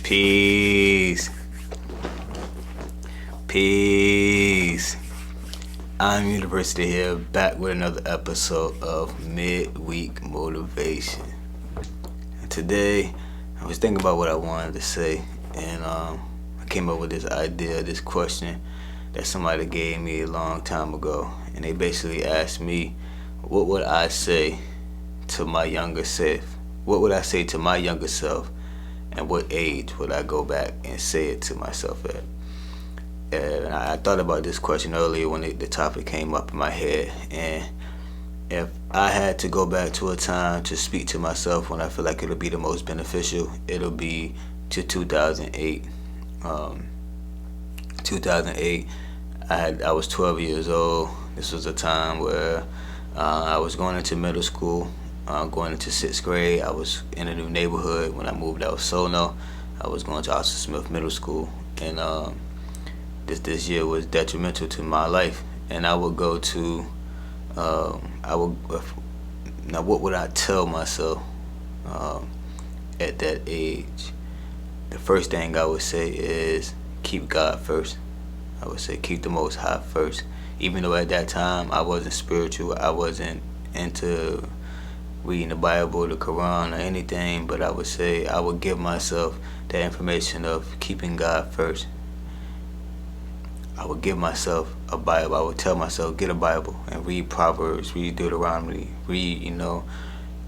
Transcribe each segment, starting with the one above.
Peace. Peace. I'm University here, back with another episode of Midweek Motivation. And today, I was thinking about what I wanted to say, and I came up with this idea, this question that somebody gave me a long time ago. And they basically asked me, what would I say to my younger self? What would I say to my younger self? And what age would I go back and say it to myself at? And I thought about this question earlier when the topic came up in my head. And if I had to go back to a time to speak to myself when I feel like it'll be the most beneficial, it'll be to 2008. 2008, I was 12 years old. This was a time where I was going into middle school. Going into 6th grade, I was in a new neighborhood. When I moved out of Sono, I was going to Austin Smith Middle School, and this year was detrimental to my life. And I would go to, now what would I tell myself at that age? The first thing I would say is keep God first. I would say keep the Most High first. Even though at that time I wasn't spiritual, I wasn't into reading the Bible, the Quran, or anything, but I would say I would give myself that information of keeping God first. I would give myself a Bible. I would tell myself, get a Bible and read Proverbs, read Deuteronomy, read,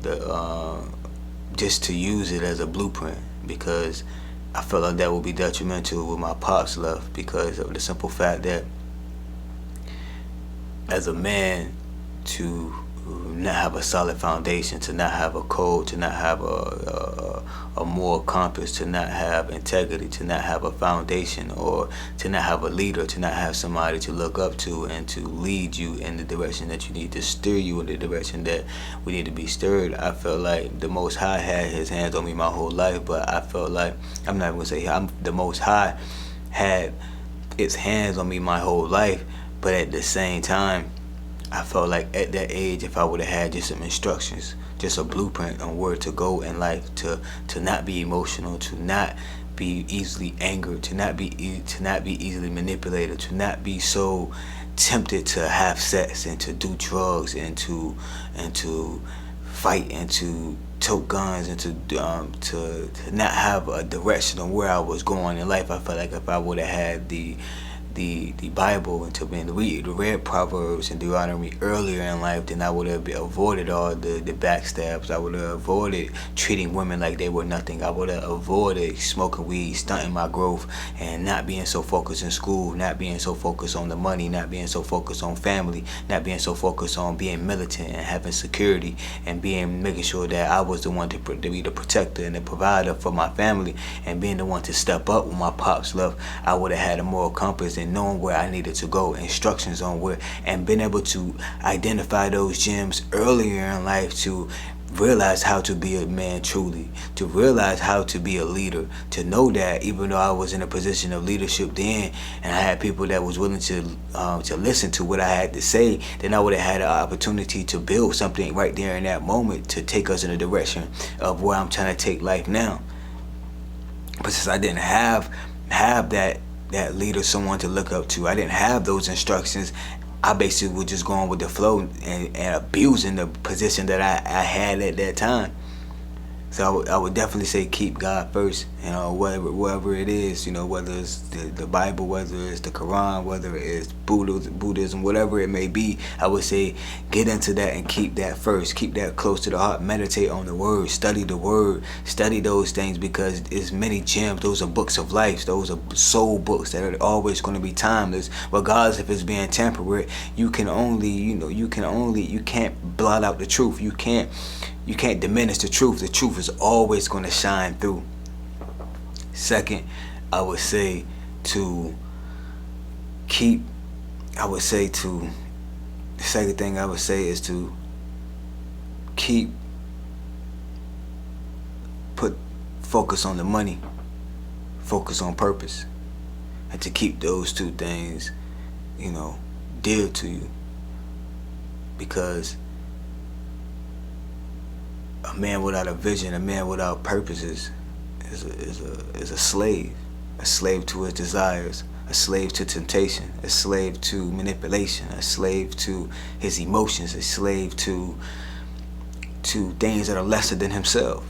the just to use it as a blueprint, because I felt like that would be detrimental with my pops left, because of the simple fact that as a man, to not have a solid foundation, to not have a code, to not have a moral compass, to not have integrity, to not have a foundation, or to not have a leader, to not have somebody to look up to and to lead you in the direction that you need, to steer you in the direction that we need to be steered. I felt like the Most High had his hands on me my whole life, but I felt like, I'm not even going to say the Most High had its hands on me my whole life, but at the same time, I felt like at that age, if I would have had just some instructions, just a blueprint on where to go in life, to not be emotional, to not be easily angered, to not be easily manipulated, to not be so tempted to have sex and to do drugs and to fight and to tote guns and to not have a direction on where I was going in life. I felt like if I would have had the Bible and to read Proverbs and Deuteronomy earlier in life, then I would have avoided all the backstabs. I would have avoided treating women like they were nothing. I would have avoided smoking weed, stunting my growth, and not being so focused in school, not being so focused on the money, not being so focused on family, not being so focused on being militant and having security, and making sure that I was the one to be the protector and the provider for my family, and being the one to step up when my pops left. I would have had a moral compass and knowing where I needed to go, instructions on where, and being able to identify those gems earlier in life, to realize how to be a man truly, to realize how to be a leader, to know that even though I was in a position of leadership then, and I had people that was willing to listen to what I had to say, then I would have had an opportunity to build something right there in that moment to take us in the direction of where I'm trying to take life now. But since I didn't have that leader, someone to look up to, I didn't have those instructions, I basically was just going with the flow and abusing the position that I had at that time. So I would definitely say keep God first, whatever it is, whether it's the Bible, whether it's the Quran, whether it's Buddhism, whatever it may be. I would say get into that and keep that first. Keep that close to the heart. Meditate on the Word. Study the Word. Study those things, because it's many gems. Those are books of life. Those are soul books that are always going to be timeless. Regardless if it's being temporary, you can't blot out the truth. You can't diminish the truth. The truth is always going to shine through. Second, I would say the second thing I would say is to focus on the money, focus on purpose, and to keep those two things, dear to you, because a man without a vision, a man without purposes, is a slave to his desires, a slave to temptation, a slave to manipulation, a slave to his emotions, a slave to things that are lesser than himself.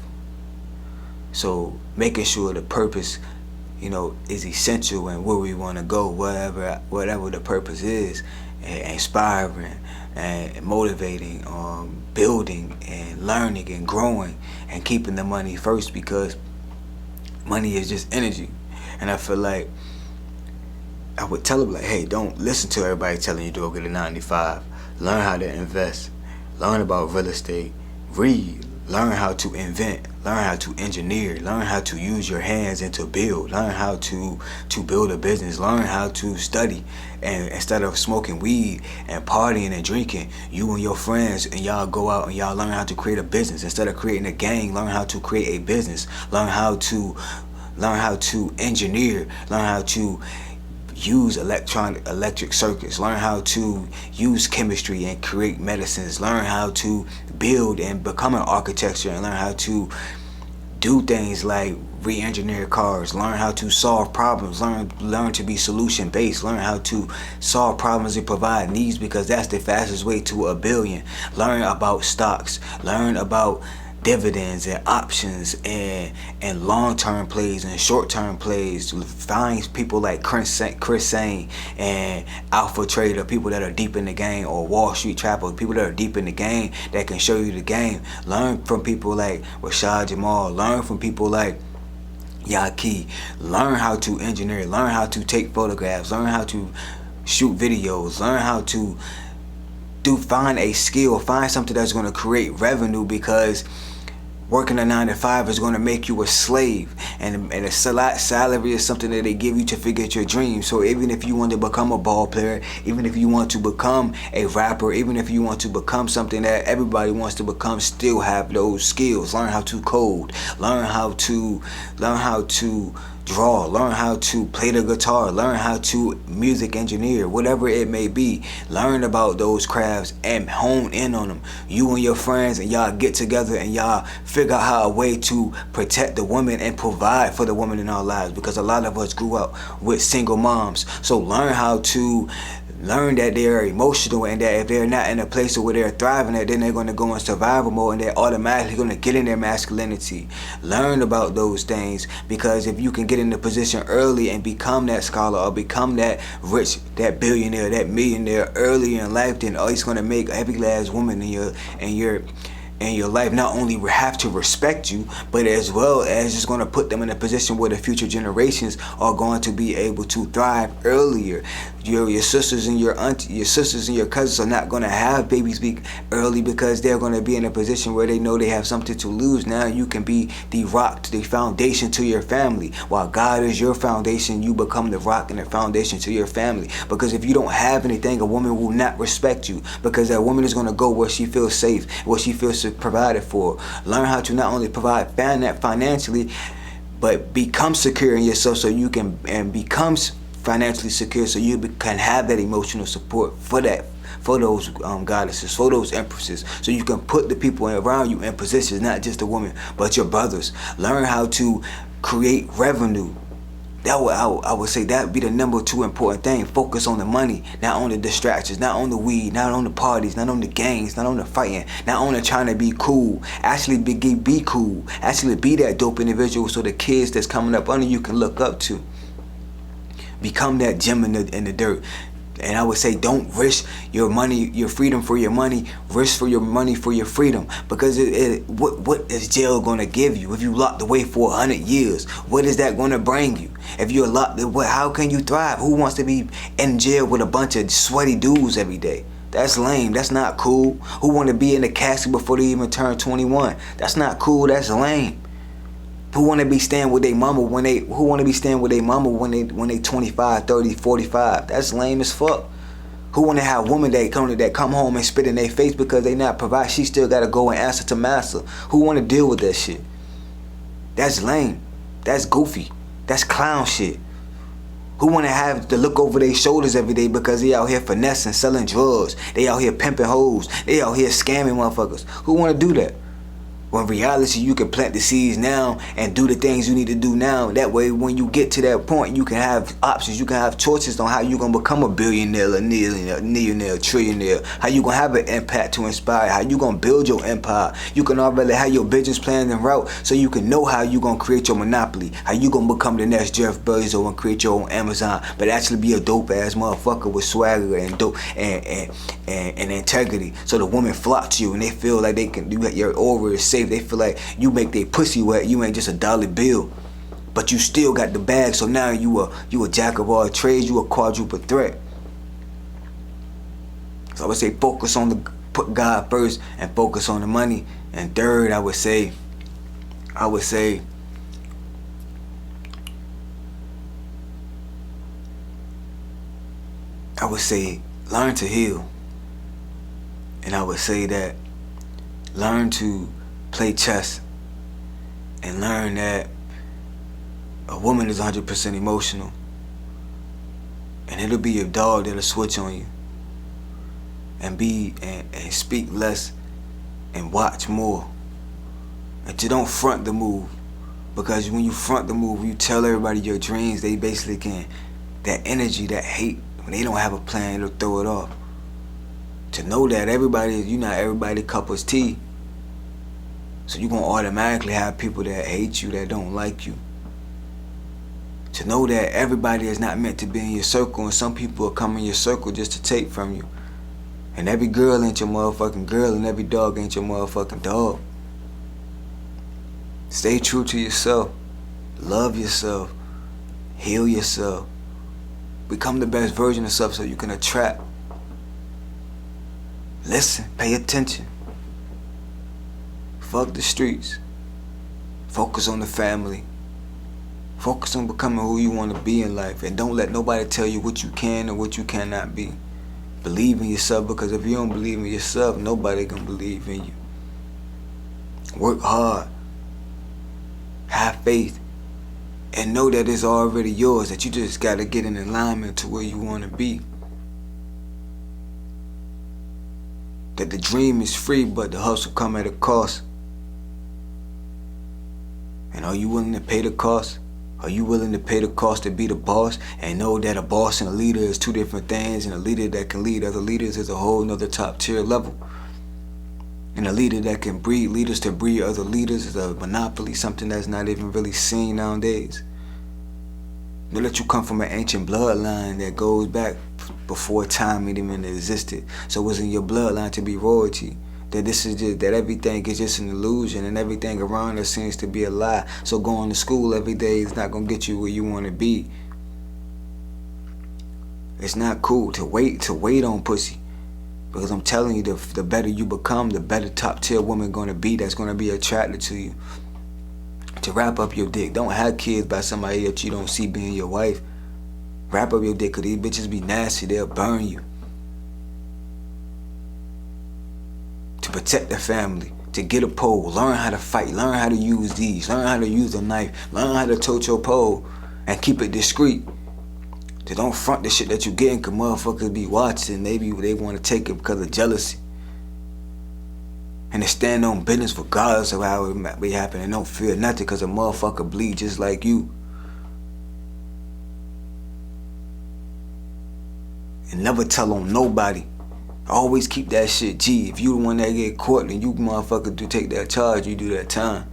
So making sure the purpose, is essential and where we want to go, whatever the purpose is, and inspiring and motivating, building and learning and growing and keeping the money first, because money is just energy. And I feel like I would tell them, like, hey, don't listen to everybody telling you to go get a 9 to 5. Learn how to invest. Learn about real estate. Read. Learn how to invent. Learn how to engineer. Learn how to use your hands and to build. Learn how to build a business. Learn how to study. And instead of smoking weed and partying and drinking, you and your friends and y'all go out and y'all learn how to create a business. Instead of creating a gang, learn how to create a business. Learn how to engineer. Learn how to use electric circuits. Learn how to use chemistry and create medicines. Learn how to build and become an architecture, and learn how to do things like re-engineer cars. Learn how to solve problems. Learn to be solution based. Learn how to solve problems and provide needs, because that's the fastest way to $1 billion. Learn about stocks. Learn about dividends and options and long-term plays and short-term plays. Find people like Chris Sane and Alpha Trader, people that are deep in the game, or Wall Street Trapper, people that are deep in the game that can show you the game. Learn from people like Rashad Jamal. Learn from people like Yaki. Learn how to engineer. Learn how to take photographs. Learn how to shoot videos. Learn how to find a skill. Find something that's going to create revenue, because working a 9 to 5 is going to make you a slave, and a salary is something that they give you to forget your dreams. So even if you want to become a ball player, even if you want to become a rapper, even if you want to become something that everybody wants to become, still have those skills. Learn how to code. Learn how to draw. Learn how to play the guitar. Learn how to music engineer, whatever it may be. Learn about those crafts and hone in on them. You and your friends, and y'all get together and y'all figure out how a way to protect the woman and provide for the woman in our lives, because a lot of us grew up with single moms. So learn that they are emotional, and that if they're not in a place where they're thriving at, then they're going to go in survival mode, and they're automatically going to get in their masculinity. Learn about those things, because if you can get in the position early and become that scholar, or become that rich, that billionaire, that millionaire early in life, then it's going to make every last woman in your life not only have to respect you, but as well as it's going to put them in a position where the future generations are going to be able to thrive earlier. Your sisters and your sisters and your cousins are not going to have babies early, because they're going to be in a position where they know they have something to lose. Now you can be the rock, the foundation to your family. While God is your foundation, you become the rock and the foundation to your family. Because if you don't have anything, a woman will not respect you, because that woman is going to go where she feels safe, where she feels provided for. Learn how to not only provide financially, but become secure in yourself, so you can, and becomes financially secure, so you can have that emotional support for those goddesses, for those empresses, so you can put the people around you in positions, not just the women, but your brothers. Learn how to create revenue. I would say that would be the number 2 important thing. Focus on the money, not on the distractions, not on the weed, not on the parties, not on the gangs, not on the fighting, not on the trying to be cool. Actually be cool. Actually be that dope individual, so the kids that's coming up under you can look up to. Become that gem in the dirt. And I would say, don't risk your money, your freedom for your money. Risk for your money for your freedom. Because what is jail going to give you? If you locked away for 100 years, what is that going to bring you? If you're locked, how can you thrive? Who wants to be in jail with a bunch of sweaty dudes every day? That's lame. That's not cool. Who want to be in the casket before they even turn 21? That's not cool. That's lame. Who want to be staying with their mama when they 25, 30, 45? That's lame as fuck. Who want to have women that come home and spit in their face because they not provide? She still got to go and answer to master. Who want to deal with that shit? That's lame. That's goofy. That's clown shit. Who want to have to look over their shoulders every day because they out here finessing, selling drugs. They out here pimping hoes. They out here scamming motherfuckers. Who want to do that? When reality, you can plant the seeds now and do the things you need to do now. That way, when you get to that point, you can have options. You can have choices on how you're going to become a billionaire, a millionaire, trillionaire. How you going to have an impact to inspire. How you going to build your empire. You can already have your business plan and route so you can know how you going to create your monopoly. How you going to become the next Jeff Bezos and create your own Amazon. But actually be a dope-ass motherfucker with swagger and dope and integrity. So the women flock to you and they feel like they can, your aura is safe. They feel like you make their pussy wet. You ain't just a dollar bill, but you still got the bag. So now you a jack of all trades. You a quadruple threat. So I would say put God first and focus on the money. And third, I would say learn to heal. And I would say that learn to play chess and learn that a woman is 100% emotional, and it'll be your dog that'll switch on you, and speak less and watch more. And you don't front the move, because when you front the move, you tell everybody your dreams, they basically can, that energy, that hate, when they don't have a plan, it'll throw it off. To know that you're not everybody couple's tea. So you're going to automatically have people that hate you, that don't like you. To know that everybody is not meant to be in your circle, and some people are coming in your circle just to take from you. And every girl ain't your motherfucking girl, and every dog ain't your motherfucking dog. Stay true to yourself. Love yourself. Heal yourself. Become the best version of yourself so you can attract. Listen, pay attention. Fuck the streets. Focus on the family. Focus on becoming who you want to be in life. And don't let nobody tell you what you can or what you cannot be. Believe in yourself, because if you don't believe in yourself, nobody gonna believe in you. Work hard. Have faith. And know that it's already yours, that you just gotta get in alignment to where you want to be. That the dream is free, but the hustle come at a cost. And are you willing to pay the cost? Are you willing to pay the cost to be the boss? And know that a boss and a leader is two different things, and a leader that can lead other leaders is a whole nother top tier level. And a leader that can breed leaders to breed other leaders is a monopoly, something that's not even really seen nowadays. Know that you come from an ancient bloodline that goes back before time even existed. So it was in your bloodline to be royalty. That this is just, that everything is just an illusion, and everything around us seems to be a lie. So going to school every day is not gonna get you where you want to be. It's not cool to wait on pussy, because I'm telling you, the better you become, the better top tier woman gonna be, that's gonna be attracted to you. To wrap up your dick. Don't have kids by somebody that you don't see being your wife. Wrap up your dick, because these bitches be nasty, they'll burn you. To protect the family, to get a pole, learn how to fight, learn how to use these, learn how to use a knife, learn how to tote your pole, and keep it discreet. To don't front the shit that you getting, because motherfuckers be watching, maybe they want to take it because of jealousy. And to stand on business regardless of how it might be happening, and don't fear nothing because a motherfucker bleed just like you. And never tell on nobody. Always keep that shit G. If you the one that get caught, then you motherfucker do take that charge, you do that time.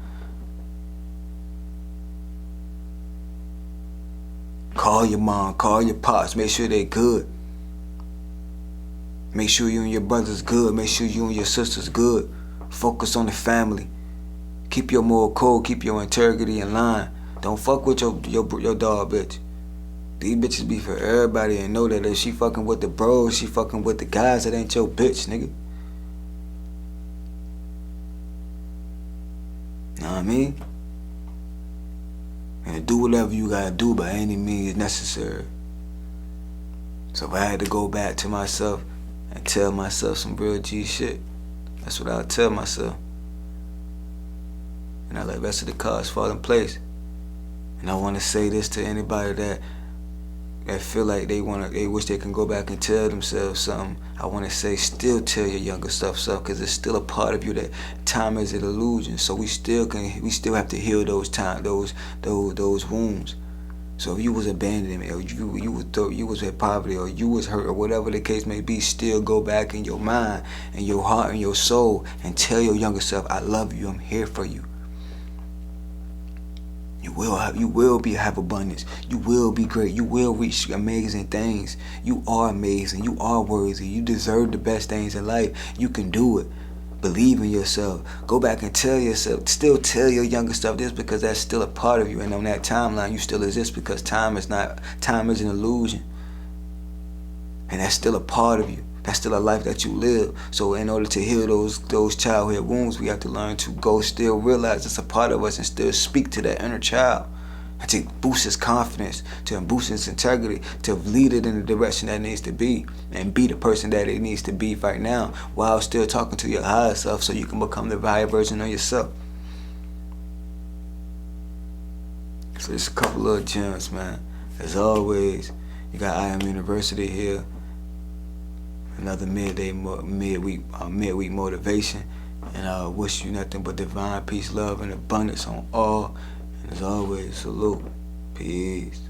Call your mom, call your pops, make sure they good. Make sure you and your brother's good, make sure you and your sister's good. Focus on the family. Keep your moral code, keep your integrity in line. Don't fuck with your dog bitch. These bitches be for everybody, and know that if she fucking with the bros, she fucking with the guys, that ain't your bitch, nigga. Know what I mean? And do whatever you gotta do by any means necessary. So if I had to go back to myself and tell myself some real G shit, that's what I'll tell myself. And I let the rest of the cards fall in place. And I want to say this to anybody that that feel like they wish they can go back and tell themselves something, I want to say, still tell your younger self something, because it's still a part of you that time is an illusion. So we still have to heal those wounds. So if you was abandoned, or you was at poverty, or you was hurt, or whatever the case may be, still go back in your mind and your heart and your soul and tell your younger self, I love you, I'm here for you. You will have abundance. You will be great. You will reach amazing things. You are amazing. You are worthy. You deserve the best things in life. You can do it. Believe in yourself. Go back and tell yourself. Still tell your younger self this, because that's still a part of you. And on that timeline, you still exist, because time is an illusion. And that's still a part of you. That's still a life that you live. So in order to heal those childhood wounds, we have to learn to still realize it's a part of us, and still speak to that inner child, and to boost his confidence, to boost his integrity, to lead it in the direction that it needs to be, and be the person that it needs to be right now, while still talking to your higher self, so you can become the higher version of yourself. So it's a couple of gems, man. As always, you got I Am University here. Another midweek motivation, and I wish you nothing but divine peace, love, and abundance on all. And as always, salute. Peace.